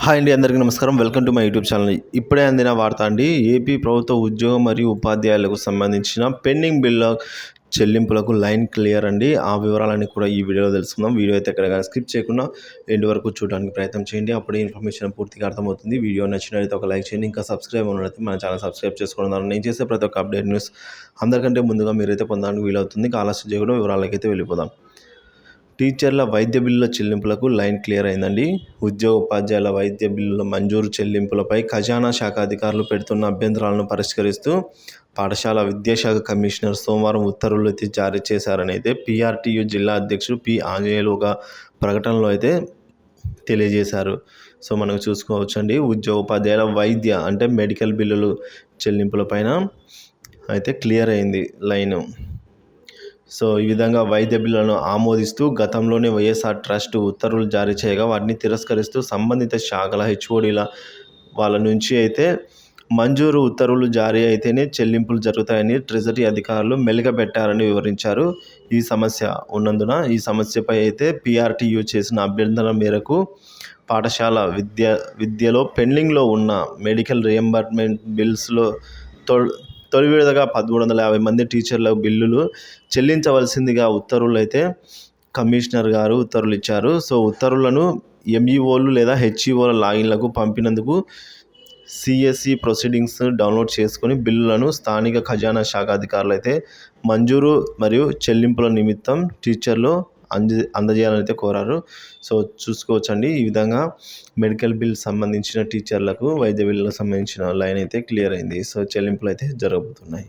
Hi అండి, అందరికీ నమస్కారం. Welcome to my YouTube channel. ఇప్పుడే అందిన వార్త అండి. ఏపీ ప్రభుత్వ ఉద్యోగం మరియు ఉపాధ్యాయులకు సంబంధించిన పెండింగ్ బిల్ల చెల్లింపులకు లైన్ క్లియర్ అండి. ఆ వివరాలన్నీ కూడా ఈ వీడియోలో తెలుసుకుందాం. వీడియో అయితే ఎక్కడ కానీ స్కిప్ చేయకుండా ఎండ్ వరకు చూడడానికి ప్రయత్నం చేయండి. అప్పుడే ఇన్ఫర్మేషన్ పూర్తిగా అర్థమవుతుంది. వీడియో నచ్చినట్లయితే ఒక లైక్ చేయండి. ఇంకా సబ్స్క్రైబ్ ఉన్నట్లయితే మన ఛానల్ సబ్స్క్రైబ్ చేసుకోవడం ద్వారా నేను చేసే ప్రతి ఒక్క అప్డేట్ న్యూస్ అందరికంటే ముందుగా మీరైతే పొందడానికి వీలవుతుంది. ఆలస్యం చేయకుండా వివరాలకైతే వెళ్ళిపోదాం. టీచర్ల వైద్య బిల్లుల చెల్లింపులకు లైన్ క్లియర్ అయిందండి. ఉద్యోగ ఉపాధ్యాయుల వైద్య బిల్లుల మంజూరు చెల్లింపులపై ఖజానా శాఖ అధికారులు పెడుతున్న అభ్యంతరాలను పరిష్కరిస్తూ పాఠశాల విద్యాశాఖ కమిషనర్ సోమవారం ఉత్తర్వులు అయితే జారీ చేశారని అయితే పీఆర్టీయూ జిల్లా అధ్యక్షుడు పి ఆంజనేయులు ఒక ప్రకటనలో అయితే తెలియజేశారు. సో మనకు చూసుకోవచ్చండి, ఉద్యోగ ఉపాధ్యాయుల వైద్య అంటే మెడికల్ బిల్లులు చెల్లింపులపైన అయితే క్లియర్ అయింది లైను. సో ఈ విధంగా వైద్య బిల్లులను ఆమోదిస్తూ గతంలోనే వైఎస్ఆర్ ట్రస్ట్ ఉత్తర్వులు జారీ చేయగా వాటిని తిరస్కరిస్తూ సంబంధిత శాఖల హెచ్ఓడీల వాళ్ళ నుంచి అయితే మంజూరు ఉత్తర్వులు జారీ అయితేనే చెల్లింపులు జరుగుతాయని ట్రెజరీ అధికారులు మెలికపెట్టారని వివరించారు. ఈ సమస్య ఉన్నందున ఈ సమస్యపై అయితే పీఆర్టీయూ చేసిన అభ్యర్థన మేరకు పాఠశాల విద్యలో పెండింగ్లో ఉన్న మెడికల్ రియంబర్స్మెంట్ బిల్స్లో తొలి విడతగా 1350 మంది టీచర్ల బిల్లులు చెల్లించవలసిందిగా ఉత్తర్వులు అయితే కమిషనర్ గారు ఉత్తర్వులు ఇచ్చారు. సో ఉత్తర్వులను ఎంఈఓలు లేదా హెచ్ఈఓల లాగిన్లకు పంపినందుకు సిఎస్ఈ ప్రొసీడింగ్స్ డౌన్లోడ్ చేసుకొని బిల్లులను స్థానిక ఖజానా శాఖ అధికారులు అయితే మంజూరు మరియు చెల్లింపుల నిమిత్తం టీచర్లు అందజేయాలని అయితే కోరారు. సో చూసుకోవచ్చండి, ఈ విధంగా మెడికల్ బిల్ సంబంధించిన టీచర్లకు వైద్య బిల్లులకు సంబంధించిన లైన్ అయితే క్లియర్ అయింది. సో చెల్లింపులు అయితే జరగబోతున్నాయి.